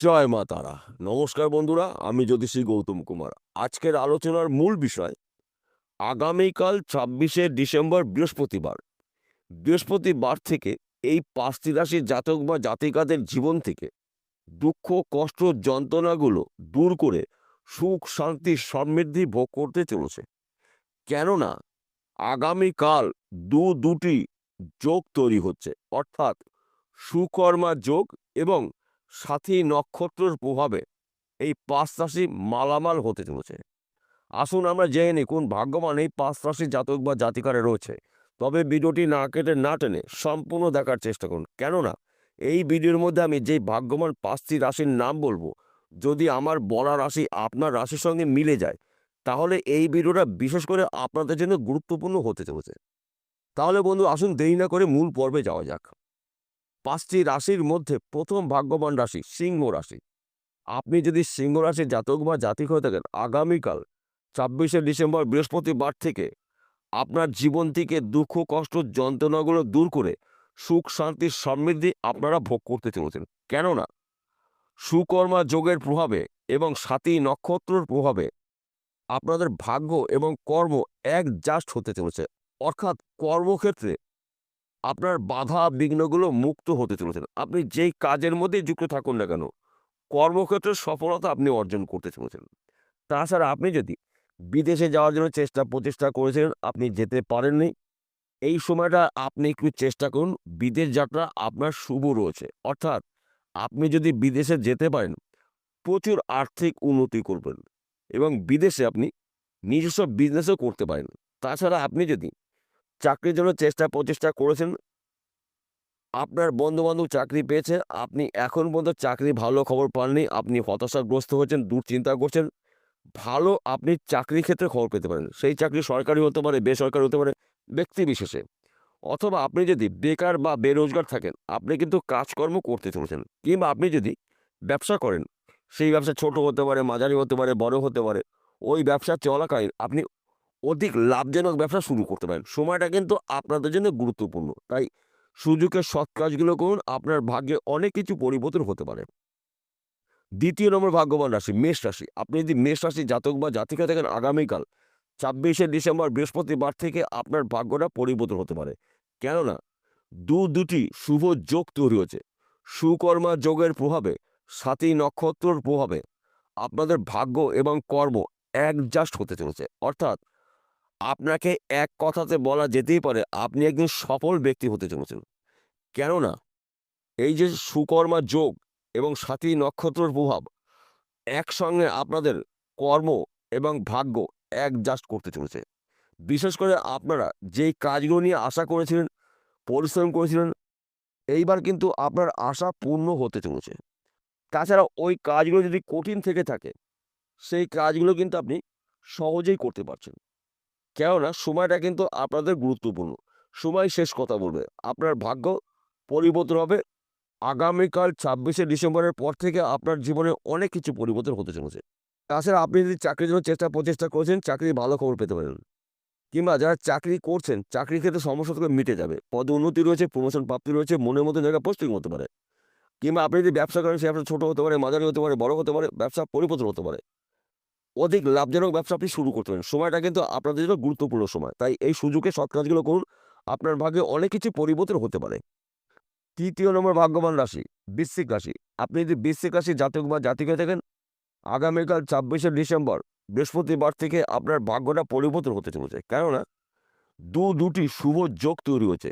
জয় মা তারা। নমস্কার বন্ধুরা, আমি জ্যোতিষী গৌতম কুমার। আজকের আলোচনার মূল বিষয় আগামীকাল 26শে ডিসেম্বর বৃহস্পতিবার। বৃহস্পতিবার থেকে এই 5টি রাশির জাতক বা জাতিকাদের জীবন থেকে দুঃখ, কষ্ট, যন্ত্রণাগুলো দূর করে সুখ, শান্তি, সমৃদ্ধি ভোগ করতে চলেছে। কেননা আগামীকাল দুটি যোগ তৈরি হচ্ছে, অর্থাৎ সুকর্মা যোগ এবং সাথী নক্ষত্রের প্রভাবে এই 5 রাশি মালামাল হতে চলেছে। আসুন আমরা জেনে নিই কোন ভাগ্যবান এই 5 রাশির জাতক বা জাতিকারা রয়েছে। তবে ভিডিওটি না কেটে না টেনে সম্পূর্ণ দেখার চেষ্টা করুন। কেননা এই ভিডিওর মধ্যে আমি যেই ভাগ্যবান 5টি রাশির নাম বলবো, যদি আমার বলা রাশি আপনার রাশির সঙ্গে মিলে যায়, তাহলে এই ভিডিওটা বিশেষ করে আপনাদের জন্য গুরুত্বপূর্ণ হতে চলেছে। তাহলে বন্ধু আসুন দেরি না করে মূল পর্বে যাওয়া যাক। 5টি রাশির মধ্যে প্রথম ভাগ্যবান রাশি সিংহ রাশি। আপনি যদি সিংহ রাশির জাতক বা জাতিক হয়ে থাকেন, আগামীকাল 26শে ডিসেম্বর বৃহস্পতিবার থেকে আপনার জীবন থেকে দুঃখ, কষ্ট, যন্ত্রণাগুলো দূর করে সুখ, শান্তি, সমৃদ্ধি আপনারা ভোগ করতে চলেছেন। কেননা সুকর্মা যোগের প্রভাবে এবং সাথী নক্ষত্রের প্রভাবে আপনাদের ভাগ্য এবং কর্ম জাস্ট হতে চলেছে। অর্থাৎ কর্মক্ষেত্রে আপনার বাধা বিঘ্নগুলো মুক্ত হতে চলেছেন। আপনি যেই কাজের মধ্যেই যুক্ত থাকুন না কেন, কর্মক্ষেত্রে সফলতা আপনি অর্জন করতে চলেছেন। তাছাড়া আপনি যদি বিদেশে যাওয়ার জন্য চেষ্টা প্রচেষ্টা করেছিলেন, আপনি যেতে পারেননি, এই সময়টা আপনি একটু চেষ্টা করুন। বিদেশ যাত্রা আপনার শুভ রয়েছে। অর্থাৎ আপনি যদি বিদেশে যেতে পারেন, প্রচুর আর্থিক উন্নতি করবেন এবং বিদেশে আপনি নিজস্ব বিজনেসও করতে পারেন। তাছাড়া আপনি যদি চাকরির জন্য চেষ্টা প্রচেষ্টা করেছেন, আপনার বন্ধু-বান্ধব চাকরি পেয়েছে, আপনি এখন পর্যন্ত চাকরি ভালো খবর পাননি, আপনি হতাশাগ্রস্ত হয়েছেন, দুশ্চিন্তা করছেন, ভালো আপনি চাকরির ক্ষেত্রে খবর পেতে পারেন। সেই চাকরি সরকারি হতে পারে, বেসরকারি হতে পারে, ব্যক্তি বিশেষে। অথবা আপনি যদি বেকার বা বেরোজগার থাকেন, আপনি কিন্তু কাজকর্ম করতে চলেছেন। কিংবা আপনি যদি ব্যবসা করেন, সেই ব্যবসা ছোট হতে পারে, মাঝারি হতে পারে, বড় হতে পারে। ওই ব্যবসা চলাকালীন আপনি অধিক লাভজনক ব্যবসা শুরু করতে পারেন। সময়টা কিন্তু আপনাদের জন্য গুরুত্বপূর্ণ। তাই সুযোগের সৎ কাজগুলো করুন, আপনার ভাগ্যে অনেক কিছু পরিবর্তন হতে পারে। ২য় নম্বর ভাগ্যবান রাশি মেষ রাশি। আপনি যদি মেষ রাশির জাতক বা জাতিকা থাকেন, আগামীকাল 26শে ডিসেম্বর বৃহস্পতিবার থেকে আপনার ভাগ্যটা পরিবর্তন হতে পারে। কেননা দুটি শুভ যোগ তৈরি হয়েছে। সুকর্মা যোগের প্রভাবে, সাথী নক্ষত্রের প্রভাবে আপনাদের ভাগ্য এবং কর্ম জাস্ট হতে চলেছে। অর্থাৎ আপনাকে এক কথাতে বলা যেতেই পারে আপনি একজন সফল ব্যক্তি হতে চলেছেন। কেননা এই যে সুকর্মা যোগ এবং সাথী নক্ষত্রের প্রভাব একসঙ্গে আপনাদের কর্ম এবং ভাগ্য জাস্ট করতে চলেছে। বিশেষ করে আপনারা যেই কাজগুলো নিয়ে আশা করেছিলেন, পরিশ্রম করেছিলেন, এইবার কিন্তু আপনার আশা পূর্ণ হতে চলেছে। তাছাড়া ওই কাজগুলো যদি কঠিন থেকে থাকে, সেই কাজগুলো কিন্তু আপনি সহজেই করতে পারছেন। কেননা সময়টা কিন্তু আপনাদের গুরুত্বপূর্ণ। সময় শেষ কথা বলবে। আপনার ভাগ্য পরিবর্তন হবে। আগামীকাল 26শে ডিসেম্বরের পর থেকে আপনার জীবনে অনেক কিছু পরিবর্তন হতে চলেছে। তাছাড়া আপনি যদি চাকরির জন্য চেষ্টা প্রচেষ্টা করেছেন, চাকরির ভালো খবর পেতে পারেন। কিংবা যারা চাকরি করছেন, চাকরির ক্ষেত্রে সমস্যা থেকে মিটে যাবে। পদে উন্নতি রয়েছে, প্রমোশন প্রাপ্তি রয়েছে, মনের মতো জায়গায় পোস্টিং হতে পারে। কিংবা আপনি যদি ব্যবসা করেন, সে ব্যবসা ছোট হতে পারে, মাঝারি হতে পারে, বড় হতে পারে, ব্যবসা পরিবর্তন হতে পারে। অধিক লাভজনক ব্যবসা আপনি শুরু করতে পারেন। সময়টা কিন্তু আপনাদের জন্য গুরুত্বপূর্ণ সময়। তাই এই সুযোগে সৎ কাজগুলো করুন। আপনার ভাগ্যে অনেক কিছু পরিবর্তন হতে পারে। ৩য় নম্বর ভাগ্যবান রাশি বৃশ্চিক রাশি। আপনি যদি বৃশ্চিক রাশির জাতক বা জাতিকা থাকেন, আগামীকাল 26শে ডিসেম্বর বৃহস্পতিবার থেকে আপনার ভাগ্যটা পরিবর্তন হতে চলেছে। কেননা দুটি শুভ যোগ তৈরি হয়েছে।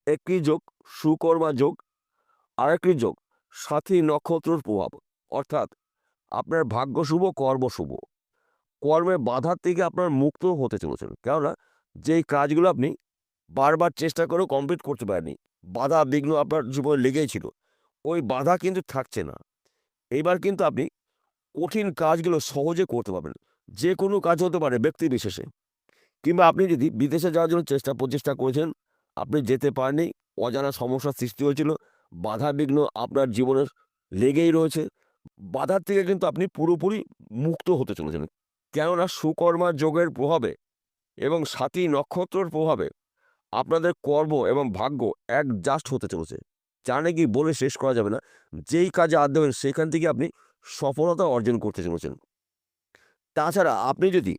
একটি যোগ সুকর্মা যোগ, আরেকটি যোগ সাথী নক্ষত্রের প্রভাব। অর্থাৎ আপনার ভাগ্য শুভ, কর্ম শুভ। কর্মে বাধার থেকে আপনার মুক্ত হতে চলেছেন। কেননা যেই কাজগুলো আপনি বারবার চেষ্টা করেও কমপ্লিট করতে পারেননি, বাধা বিঘ্ন আপনার জীবনে লেগেই ছিল, ওই বাধা কিন্তু থাকছে না। এইবার কিন্তু আপনি কঠিন কাজগুলো সহজে করতে পারবেন। যে কোনো কাজ হতে পারে ব্যক্তি বিশেষে। কিংবা আপনি যদি বিদেশে যাওয়ার জন্য চেষ্টা প্রচেষ্টা করেছেন, আপনি যেতে পারেননি, অজানা সমস্যার সৃষ্টি হয়েছিল, বাধা বিঘ্ন আপনার জীবনে লেগেই রয়েছে। বাধার থেকে কিন্তু আপনি পুরোপুরি মুক্ত হতে চলেছেন। কেননা সুকর্মা যোগের প্রভাবে এবং সাথী নক্ষত্রের প্রভাবে আপনাদের কর্ম এবং ভাগ্য জাস্ট হতে চলেছে। যা নাকি বলে শেষ করা যাবে না। যেই কাজে হাত দেবেন সেখান থেকে আপনি সফলতা অর্জন করতে চলেছেন। তাছাড়া আপনি যদি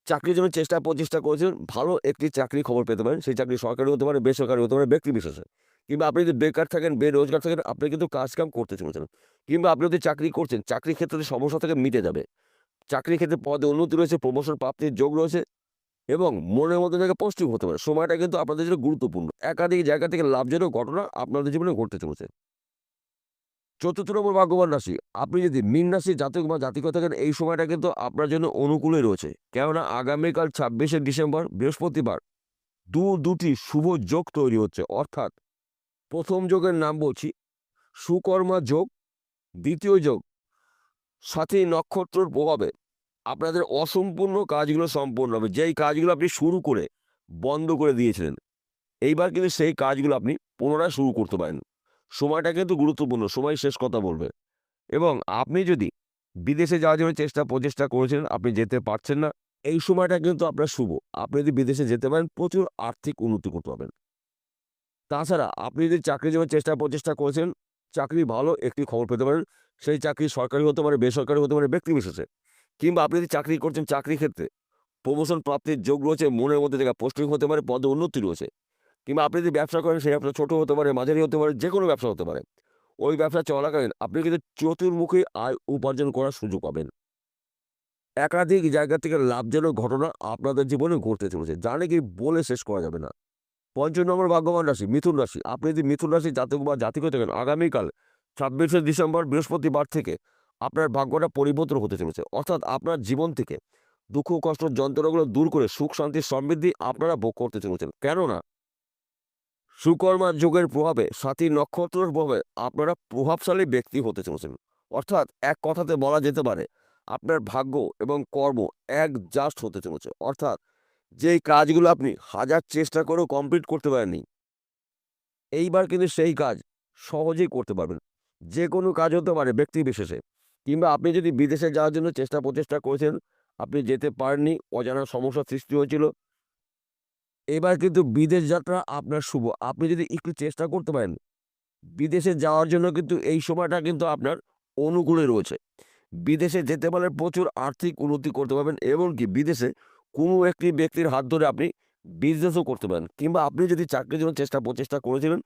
চাকরির জন্য চেষ্টা প্রচেষ্টা করেছেন, ভালো একটি চাকরির খবর পেতে পারেন। সেই চাকরি সরকারি হতে পারে, বেসরকারি হতে পারে, ব্যক্তি বিশেষে। কিংবা আপনি যদি বেকার থাকেন, বেরোজগার থাকেন, আপনি কিন্তু কাজ-কাম করতে চলেছেন। কিংবা আপনি যদি চাকরি করছেন, চাকরির ক্ষেত্রে যে সমস্যা থেকে মিটে যাবে। চাকরির ক্ষেত্রে পদে উন্নতি রয়েছে, প্রমোশন প্রাপ্তির যোগ রয়েছে এবং মনের মতো জায়গায় পোস্টিং হতে পারে। সময়টা কিন্তু আপনাদের জন্য গুরুত্বপূর্ণ। একাধিক জায়গা থেকে লাভজনক ঘটনা আপনাদের জীবনে ঘটতে চলেছে। ৪র্থ নম্বর ভাগ্যবান রাশি। আপনি যদি মীন রাশির জাতক বা জাতিকা থাকেন, এই সময়টা কিন্তু আপনার জন্য অনুকূলে রয়েছে। কেননা আগামীকাল ২৬শে ডিসেম্বর বৃহস্পতিবার দুটি শুভ যোগ তৈরি হচ্ছে। অর্থাৎ ১ম যোগের নাম বলছি সুকর্মা যোগ, ২য় যোগ সাথী নক্ষত্রের প্রভাবে আপনাদের অসম্পূর্ণ কাজগুলো সম্পূর্ণ হবে। যেই কাজগুলো আপনি শুরু করে বন্ধ করে দিয়েছিলেন, এইবার কিন্তু সেই কাজগুলো আপনি পুনরায় শুরু করতে পারেন। সময়টা কিন্তু গুরুত্বপূর্ণ, সময় শেষ কথা বলবে। এবং আপনি যদি বিদেশে যাওয়ার জন্য চেষ্টা প্রচেষ্টা করেছেন, আপনি যেতে পারছেন না, এই সময়টা কিন্তু আপনার শুভ। আপনি যদি বিদেশে যেতে পারেন, প্রচুর আর্থিক উন্নতি করতে পারবেন। তাছাড়া আপনি যদি চাকরির জন্য চেষ্টা প্রচেষ্টা করেছেন, চাকরি ভালো একটি খবর পেতে পারেন। সেই চাকরি সরকারি হতে পারে, বেসরকারি হতে পারে, ব্যক্তি বিশেষে। কিংবা আপনি যদি চাকরি করছেন, চাকরির ক্ষেত্রে প্রমোশন প্রাপ্তির যোগ রয়েছে, মনের মধ্যে জায়গায় পোস্টিং হতে পারে, পদে উন্নতি রয়েছে। কিংবা আপনি যদি ব্যবসা করেন, সেই ব্যবসা ছোট হতে পারে, মাঝারি হতে পারে, যেকোনো ব্যবসা হতে পারে। ওই ব্যবসা চলাকালীন আপনি কিন্তু চতুর্মুখী আয় উপার্জন করার সুযোগ পাবেন। একাধিক জায়গা থেকে লাভজনক ঘটনা আপনাদের জীবনে ঘটতে চলেছে, যা নাকি বলে শেষ করা যাবে না। ৫ম নম্বর ভাগ্যবান রাশি মিথুন রাশি। আপনি যদি মিথুন রাশির জাতক বা জাতিকা থাকেন, আগামীকাল ২৬শে ডিসেম্বর বৃহস্পতিবার থেকে আপনার ভাগ্যটা পরিবর্তন হতে চলেছে। অর্থাৎ আপনার জীবন থেকে দুঃখ, কষ্ট, যন্ত্রণাগুলো দূর করে সুখ, শান্তি, সমৃদ্ধি আপনারা ভোগ করতে চলেছেন। কেননা সুকর্মা যোগের প্রভাবে, সাথী নক্ষত্রের প্রভাবে আপনারা প্রভাবশালী ব্যক্তি হতে চলেছেন। অর্থাৎ এক কথাতে বলা যেতে পারে আপনার ভাগ্য এবং কর্ম অ্যাডজাস্ট হতে চলেছে। অর্থাৎ যেই কাজগুলো আপনি হাজার চেষ্টা করেও কমপ্লিট করতে পারেননি, এইবার কিন্তু সেই কাজ সহজেই করতে পারবেন। যে কোনো কাজ হতে পারে ব্যক্তি বিশেষে। কিংবা আপনি যদি বিদেশে যাওয়ার জন্য চেষ্টা প্রচেষ্টা করেছেন, আপনি যেতে পারেননি, অজানা সমস্যার সৃষ্টি হয়েছিল, এবার কিন্তু বিদেশ যাত্রা আপনার শুভ। আপনি যদি একটু চেষ্টা করতে পারেন, বিদেশে যাওয়ার জন্য কিন্তু এই সময়টা কিন্তু আপনার অনুকূলে রয়েছে। বিদেশে যেতে পারলে প্রচুর আর্থিক উন্নতি করতে পারবেন এবং কি বিদেশে কোনো একটি ব্যক্তির হাত ধরে আপনি বিজনেসও করতে পারেন। কিংবা আপনি যদি চাকরির জন্য চেষ্টা প্রচেষ্টা করেছিলেন,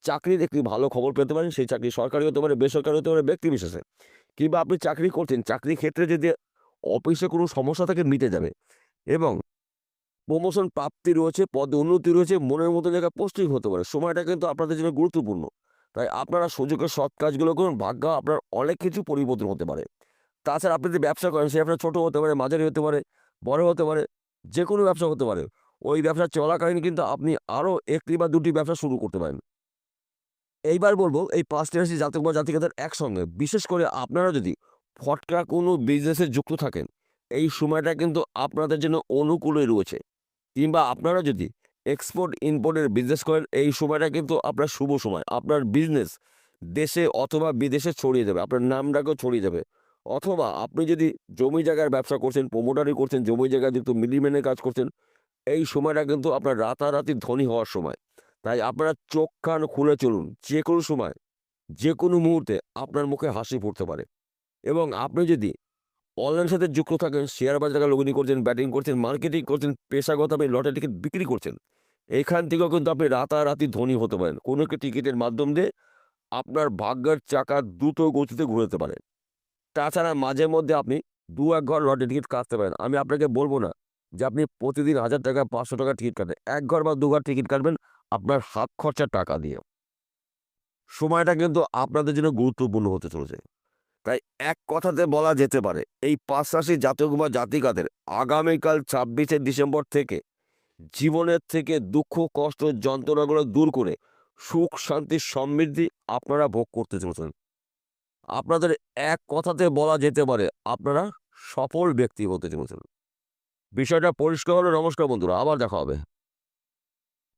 চাকরির একটি ভালো খবর পেতে পারেন। সেই চাকরি সরকারি হতে পারে, বেসরকারি হতে পারে, ব্যক্তি বিশেষে। কিংবা আপনি চাকরি করছেন, চাকরির ক্ষেত্রে যদি অফিসে কোনো সমস্যা থাকে মিটে যাবে এবং প্রমোশন প্রাপ্তি রয়েছে, পদে উন্নতি রয়েছে, মনের মতো জায়গায় পোস্টিং হতে পারে। সময়টা কিন্তু আপনাদের জন্য গুরুত্বপূর্ণ। তাই আপনারা সুযোগের সৎ কাজগুলো করুন, ভাগ্য আপনার অনেক কিছু পরিবর্তন হতে পারে। তাছাড়া আপনি যদি ব্যবসা করেন, সেই ব্যবসা ছোট হতে পারে, মাঝারি হতে পারে, বড় হতে পারে, যেকোনো ব্যবসা হতে পারে। ওই ব্যবসা চলাকালীন কিন্তু আপনি আরও ১টি বা ২টি ব্যবসা শুরু করতে পারেন। এইবার বলব এই ৫টি রাশি জাতক বা জাতিকাদের একসঙ্গে, বিশেষ করে আপনারা যদি ফটকা কোনো বিজনেসে যুক্ত থাকেন, এই সময়টা কিন্তু আপনাদের জন্য অনুকূলে রয়েছে। কিংবা আপনারা যদি এক্সপোর্ট ইম্পোর্টের বিজনেস করেন, এই সময়টা কিন্তু আপনার শুভ সময়। আপনার বিজনেস দেশে অথবা বিদেশে ছড়িয়ে যাবে, আপনার নামডাকও ছড়িয়ে যাবে। অথবা আপনি যদি জমি জায়গার ব্যবসা করছেন, প্রমোটারি করছেন, জমি জায়গায় যেহেতু মিডলম্যানের কাজ করছেন, এই সময়টা কিন্তু আপনার রাতারাতি ধনী হওয়ার সময়। তাই আপনারা চোখ কান খুলে চলুন। যে কোনো সময়, যে কোনো মুহূর্তে আপনার মুখে হাসি ফুটতে পারে। এবং আপনি যদি অনলাইনের সাথে যুক্ত থাকেন, শেয়ার বাজারে লগ্নি করছেন, ব্যাটিং করছেন, মার্কেটিং করছেন, পেশাগত আপনি লটারি টিকিট বিক্রি করছেন, এখান থেকেও কিন্তু আপনি রাতারাতি ধনী হতে পারেন। কোনো একটি টিকিটের মাধ্যম দিয়ে আপনার ভাগ্যের চাকা দ্রুত গতিতে ঘুরতে পারে। তাছাড়া মাঝে মধ্যে আপনি ২-১ ঘর লটারি টিকিট কাটতে পারেন। আমি আপনাকে বলব না যে আপনি প্রতিদিন ৳১,০০০, ৳৫০০ টিকিট কাটেন। ১ ঘর বা ২ ঘর টিকিট কাটবেন আপনার হাত খরচার টাকা দিয়ে। সময়টা কিন্তু আপনাদের জন্য গুরুত্বপূর্ণ হতে চলেছে। তাই এক কথাতে বলা যেতে পারে এই ৫ রাশির জাতক বা জাতিকাদের আগামীকাল ২৬শে ডিসেম্বর থেকে জীবনের থেকে দুঃখ, কষ্ট, যন্ত্রণাগুলো দূর করে সুখ, শান্তি, সমৃদ্ধি আপনারা ভোগ করতে চলেছেন। আপনাদের এক কথাতে বলা যেতে পারে আপনারা সফল ব্যক্তি হতে চলেছেন। বিষয়টা পরিষ্কার হলো। নমস্কার বন্ধুরা, আবার দেখা হবে।